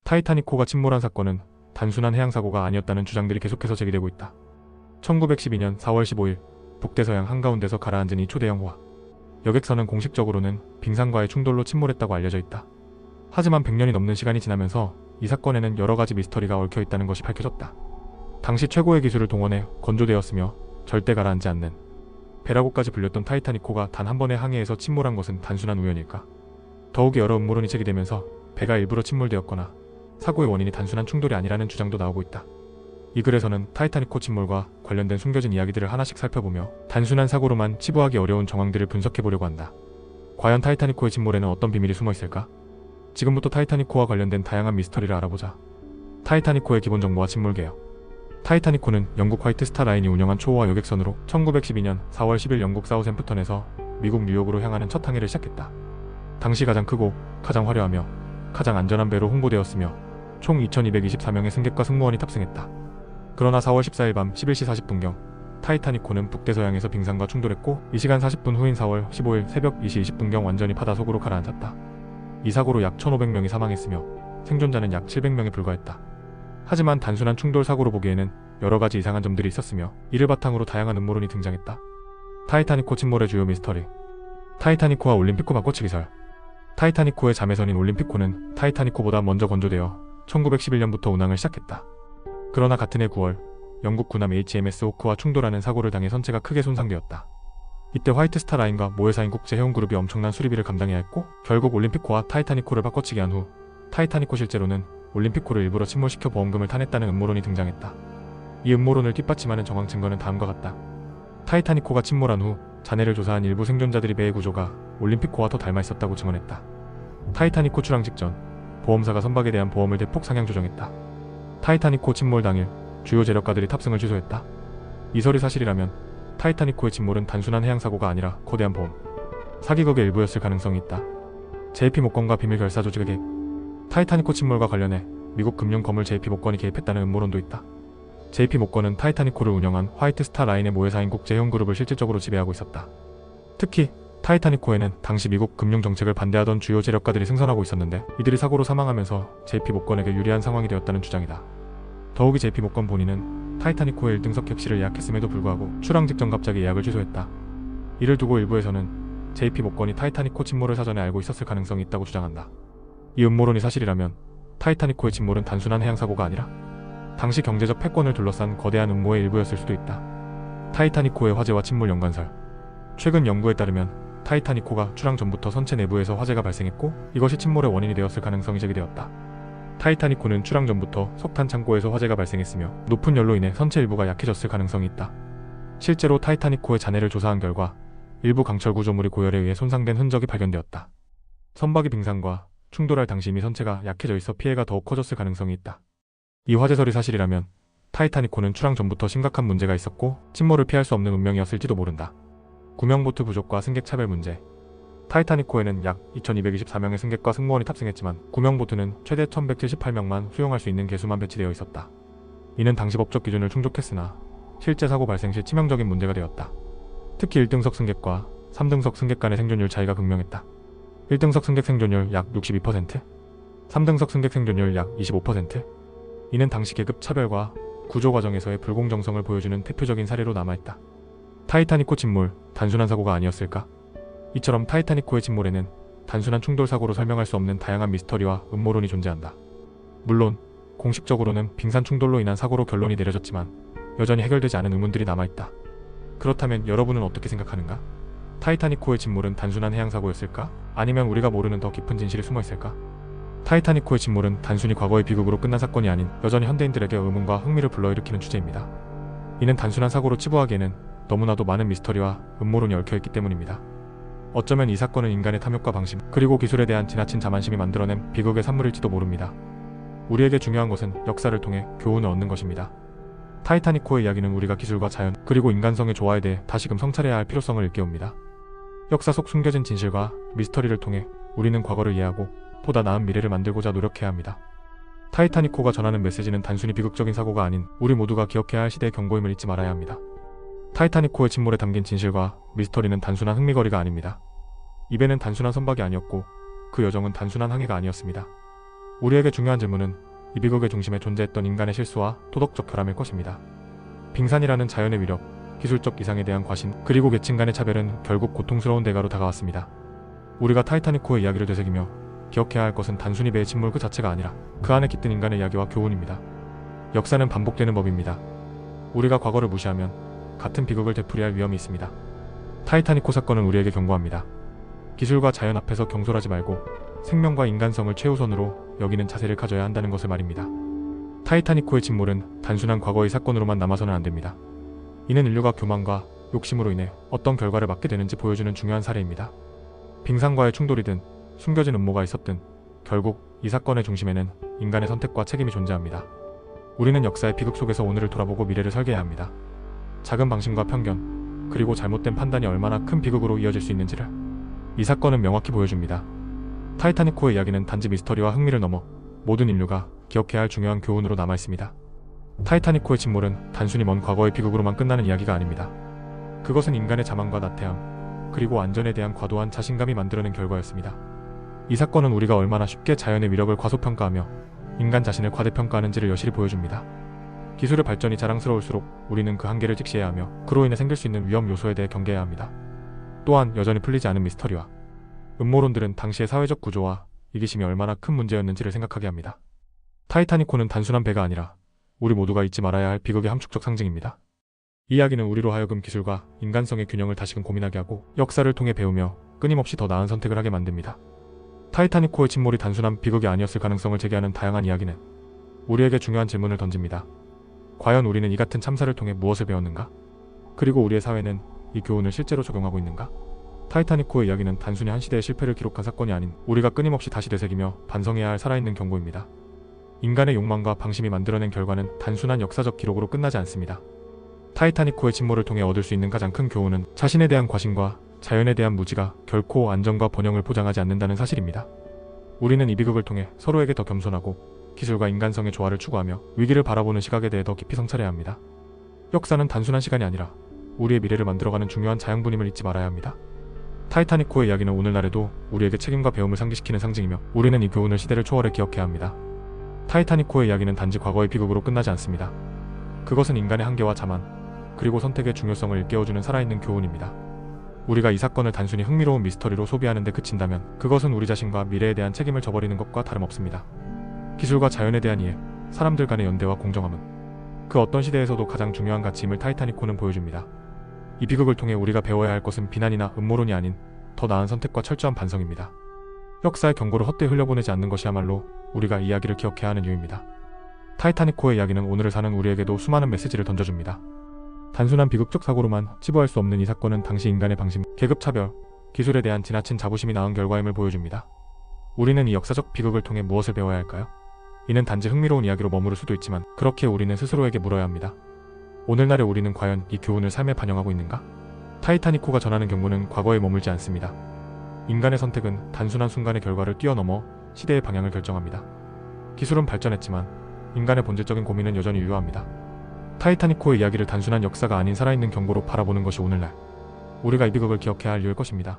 타이타닉호가 침몰한 사건은 단순한 해양사고가 아니었다는 주장들이 계속해서 제기되고 있다. 1912년 4월 15일 북대서양 한가운데서 가라앉은 이 초대형 호화. 여객선은 공식적으로는 빙산과의 충돌로 침몰했다고 알려져 있다. 하지만 100년이 넘는 시간이 지나면서 이 사건에는 여러가지 미스터리가 얽혀있다는 것이 밝혀졌다. 당시 최고의 기술을 동원해 건조되었으며 절대 가라앉지 않는 배라고까지 불렸던 타이타닉호가 단 한 번의 항해에서 침몰한 것은 단순한 우연일까? 더욱이 여러 음모론이 제기되면서 배가 일부러 침몰되었거나 사고의 원인이 단순한 충돌이 아니라는 주장도 나오고 있다. 이 글에서는 타이타닉호 침몰과 관련된 숨겨진 이야기들을 하나씩 살펴보며 단순한 사고로만 치부하기 어려운 정황들을 분석해보려고 한다. 과연 타이타닉호의 침몰에는 어떤 비밀이 숨어 있을까? 지금부터 타이타닉호와 관련된 다양한 미스터리를 알아보자. 타이타닉호의 기본 정보와 침몰 개요. 타이타닉호는 영국 화이트 스타 라인이 운영한 초호화 여객선으로 1912년 4월 10일 영국 사우샘프턴에서 미국 뉴욕으로 향하는 첫 항해를 시작했다. 당시 가장 크고 가장 화려하며 가장 안전한 배로 홍보되었으며 총 2224명의 승객과 승무원이 탑승했다. 그러나 4월 14일 밤 11시 40분경 타이타닉호는 북대서양에서 빙산과 충돌했고 이 시간 40분 후인 4월 15일 새벽 2시 20분경 완전히 바다 속으로 가라앉았다. 이 사고로 약 1500명이 사망했으며 생존자는 약 700명에 불과했다. 하지만 단순한 충돌 사고로 보기에는 여러가지 이상한 점들이 있었으며 이를 바탕으로 다양한 음모론이 등장했다. 타이타닉호 침몰의 주요 미스터리. 타이타닉호와 올림픽호 바꿔치기 기설. 타이타닉호의 자매선인 올림픽호는 타이타닉호보다 먼저 건조되어 1911년부터 운항을 시작했다. 그러나 같은 해 9월 영국 군함 HMS 호크와 충돌하는 사고를 당해 선체가 크게 손상되었다. 이때 화이트 스타 라인과 모회사인 국제해운그룹이 엄청난 수리비를 감당해야 했고 결국 올림픽호와 타이타닉호를 바꿔치기 한 후 타이타닉호 실제로는 올림픽호를 일부러 침몰시켜 보험금을 타냈다는 음모론이 등장했다. 이 음모론을 뒷받침하는 정황 증거는 다음과 같다. 타이타닉호가 침몰한 후 잔해를 조사한 일부 생존자들이 배의 구조가 올림픽호와 더 닮아 있었다고 증언했다. 타이타닉호 출항 직전 보험사가 선박에 대한 보험을 대폭 상향 조정했다. 타이타닉호 침몰 당일 주요 재력가들이 탑승을 취소했다. 이 설이 사실이라면 타이타닉호의 침몰은 단순한 해양사고가 아니라 거대한 보험 사기극의 일부였을 가능성이 있다. JP모건과 비밀 결사 조직에게 타이타닉호 침몰과 관련해 미국 금융 거물 JP모건이 개입했다는 음모론도 있다. JP모건은 타이타닉호를 운영한 화이트 스타 라인의 모회사인 국제해운그룹을 실질적으로 지배하고 있었다. 특히 타이타닉호에는 당시 미국 금융 정책을 반대하던 주요 재력가들이 승선하고 있었는데 이들이 사고로 사망하면서 JP모건에게 유리한 상황이 되었다는 주장이다. 더욱이 JP모건 본인은 타이타닉호의 1등석 캡슐을 예약했음에도 불구하고 출항 직전 갑자기 예약을 취소했다. 이를 두고 일부에서는 JP모건이 타이타닉호 침몰을 사전에 알고 있었을 가능성이 있다고 주장한다. 이 음모론이 사실이라면 타이타닉호의 침몰은 단순한 해양사고가 아니라 당시 경제적 패권을 둘러싼 거대한 음모의 일부였을 수도 있다. 타이타닉호의 화재와 침몰 연관설. 최근 연구에 따르면 타이타닉호가 출항 전부터 선체 내부에서 화재가 발생했고 이것이 침몰의 원인이 되었을 가능성이 제기되었다. 타이타닉호는 출항 전부터 석탄 창고에서 화재가 발생했으며 높은 열로 인해 선체 일부가 약해졌을 가능성이 있다. 실제로 타이타닉호의 잔해를 조사한 결과 일부 강철 구조물이 고열에 의해 손상된 흔적이 발견되었다. 선박이 빙산과 충돌할 당시 이미 선체가 약해져 있어 피해가 더욱 커졌을 가능성이 있다. 이 화재설이 사실이라면 타이타닉호는 출항 전부터 심각한 문제가 있었고 침몰을 피할 수 없는 운명이었을지도 모른다. 구명보트 부족과 승객 차별 문제. 타이타닉호에는 약 2224명의 승객과 승무원이 탑승했지만 구명보트는 최대 1178명만 수용할 수 있는 개수만 배치되어 있었다. 이는 당시 법적 기준을 충족했으나 실제 사고 발생 시 치명적인 문제가 되었다. 특히 1등석 승객과 3등석 승객 간의 생존율 차이가 극명했다. 1등석 승객 생존율 약 62%, 3등석 승객 생존율 약 25%. 이는 당시 계급 차별과 구조 과정에서의 불공정성을 보여주는 대표적인 사례로 남아있다. 타이타닉호 침몰, 단순한 사고가 아니었을까? 이처럼 타이타닉호의 침몰에는 단순한 충돌 사고로 설명할 수 없는 다양한 미스터리와 음모론이 존재한다. 물론 공식적으로는 빙산 충돌로 인한 사고로 결론이 내려졌지만 여전히 해결되지 않은 의문들이 남아있다. 그렇다면 여러분은 어떻게 생각하는가? 타이타닉호의 침몰은 단순한 해양사고였을까? 아니면 우리가 모르는 더 깊은 진실이 숨어있을까? 타이타닉호의 침몰은 단순히 과거의 비극으로 끝난 사건이 아닌 여전히 현대인들에게 의문과 흥미를 불러일으키는 주제입니다. 이는 단순한 사고로 치부하기에는 너무나도 많은 미스터리와 음모론이 얽혀있기 때문입니다. 어쩌면 이 사건은 인간의 탐욕과 방심, 그리고 기술에 대한 지나친 자만심이 만들어낸 비극의 산물일지도 모릅니다. 우리에게 중요한 것은 역사를 통해 교훈을 얻는 것입니다. 타이타닉호의 이야기는 우리가 기술과 자연, 그리고 인간성의 조화에 대해 다시금 성찰해야 할 필요성을 일깨웁니다. 역사 속 숨겨진 진실과 미스터리를 통해 우리는 과거를 이해하고 보다 나은 미래를 만들고자 노력해야 합니다. 타이타닉호가 전하는 메시지는 단순히 비극적인 사고가 아닌 우리 모두가 기억해야 할 시대의 경고임을 잊지 말아야 합니다. 타이타닉호의 침몰에 담긴 진실과 미스터리는 단순한 흥미거리가 아닙니다. 이 배는 단순한 선박이 아니었고 그 여정은 단순한 항해가 아니었습니다. 우리에게 중요한 질문은 이 비극의 중심에 존재했던 인간의 실수와 도덕적 결함일 것입니다. 빙산이라는 자연의 위력, 기술적 이상에 대한 과신, 그리고 계층 간의 차별은 결국 고통스러운 대가로 다가왔습니다. 우리가 타이타닉호의 이야기를 되새기며 기억해야 할 것은 단순히 배의 침몰 그 자체가 아니라 그 안에 깃든 인간의 이야기와 교훈입니다. 역사는 반복되는 법입니다. 우리가 과거를 무시하면 같은 비극을 되풀이할 위험이 있습니다. 타이타닉호 사건은 우리에게 경고합니다. 기술과 자연 앞에서 경솔하지 말고 생명과 인간성을 최우선으로 여기는 자세를 가져야 한다는 것을 말입니다. 타이타닉호의 침몰은 단순한 과거의 사건으로만 남아서는 안 됩니다. 이는 인류가 교만과 욕심으로 인해 어떤 결과를 맞게 되는지 보여주는 중요한 사례입니다. 빙산과의 충돌이든 숨겨진 음모가 있었든 결국 이 사건의 중심에는 인간의 선택과 책임이 존재합니다. 우리는 역사의 비극 속에서 오늘을 돌아보고 미래를 설계해야 합니다. 작은 방심과 편견, 그리고 잘못된 판단이 얼마나 큰 비극으로 이어질 수 있는지를 이 사건은 명확히 보여줍니다. 타이타닉호의 이야기는 단지 미스터리와 흥미를 넘어 모든 인류가 기억해야 할 중요한 교훈으로 남아있습니다. 타이타닉호의 침몰은 단순히 먼 과거의 비극으로만 끝나는 이야기가 아닙니다. 그것은 인간의 자만과 나태함, 그리고 안전에 대한 과도한 자신감이 만들어낸 결과였습니다. 이 사건은 우리가 얼마나 쉽게 자연의 위력을 과소평가하며 인간 자신을 과대평가하는지를 여실히 보여줍니다. 기술의 발전이 자랑스러울수록 우리는 그 한계를 직시해야 하며 그로 인해 생길 수 있는 위험 요소에 대해 경계해야 합니다. 또한 여전히 풀리지 않은 미스터리와 음모론들은 당시의 사회적 구조와 이기심이 얼마나 큰 문제였는지를 생각하게 합니다. 타이타닉호는 단순한 배가 아니라 우리 모두가 잊지 말아야 할 비극의 함축적 상징입니다. 이 이야기는 우리로 하여금 기술과 인간성의 균형을 다시금 고민하게 하고 역사를 통해 배우며 끊임없이 더 나은 선택을 하게 만듭니다. 타이타닉호의 침몰이 단순한 비극이 아니었을 가능성을 제기하는 다양한 이야기는 우리에게 중요한 질문을 던집니다. 과연 우리는 이 같은 참사를 통해 무엇을 배웠는가? 그리고 우리의 사회는 이 교훈을 실제로 적용하고 있는가? 타이타닉호의 이야기는 단순히 한 시대의 실패를 기록한 사건이 아닌 우리가 끊임없이 다시 되새기며 반성해야 할 살아있는 경고입니다. 인간의 욕망과 방심이 만들어낸 결과는 단순한 역사적 기록으로 끝나지 않습니다. 타이타닉호의 침몰을 통해 얻을 수 있는 가장 큰 교훈은 자신에 대한 과신과 자연에 대한 무지가 결코 안전과 번영을 보장하지 않는다는 사실입니다. 우리는 이 비극을 통해 서로에게 더 겸손하고 기술과 인간성의 조화를 추구하며 위기를 바라보는 시각에 대해 더 깊이 성찰해야 합니다. 역사는 단순한 시간이 아니라 우리의 미래를 만들어가는 중요한 자양분임을 잊지 말아야 합니다. 타이타닉호의 이야기는 오늘날에도 우리에게 책임과 배움을 상기시키는 상징이며 우리는 이 교훈을 시대를 초월해 기억해야 합니다. 타이타닉호의 이야기는 단지 과거의 비극으로 끝나지 않습니다. 그것은 인간의 한계와 자만, 그리고 선택의 중요성을 일깨워주는 살아있는 교훈입니다. 우리가 이 사건을 단순히 흥미로운 미스터리로 소비하는 데 그친다면 그것은 우리 자신과 미래에 대한 책임을 저버리는 것과 다름없습니다. 기술과 자연에 대한 이해, 사람들 간의 연대와 공정함은 그 어떤 시대에서도 가장 중요한 가치임을 타이타닉호는 보여줍니다. 이 비극을 통해 우리가 배워야 할 것은 비난이나 음모론이 아닌 더 나은 선택과 철저한 반성입니다. 역사의 경고를 헛되이 흘려보내지 않는 것이야말로 우리가 이 이야기를 기억해야 하는 이유입니다. 타이타닉호의 이야기는 오늘을 사는 우리에게도 수많은 메시지를 던져줍니다. 단순한 비극적 사고로만 치부할 수 없는 이 사건은 당시 인간의 방심, 계급차별, 기술에 대한 지나친 자부심이 낳은 결과임을 보여줍니다. 우리는 이 역사적 비극을 통해 무엇을 배워야 할까요? 이는 단지 흥미로운 이야기로 머무를 수도 있지만 그렇게 우리는 스스로에게 물어야 합니다. 오늘날의 우리는 과연 이 교훈을 삶에 반영하고 있는가? 타이타닉호가 전하는 경고는 과거에 머물지 않습니다. 인간의 선택은 단순한 순간의 결과를 뛰어넘어 시대의 방향을 결정합니다. 기술은 발전했지만 인간의 본질적인 고민은 여전히 유효합니다. 타이타닉호의 이야기를 단순한 역사가 아닌 살아있는 경고로 바라보는 것이 오늘날 우리가 이 비극을 기억해야 할 이유일 것입니다.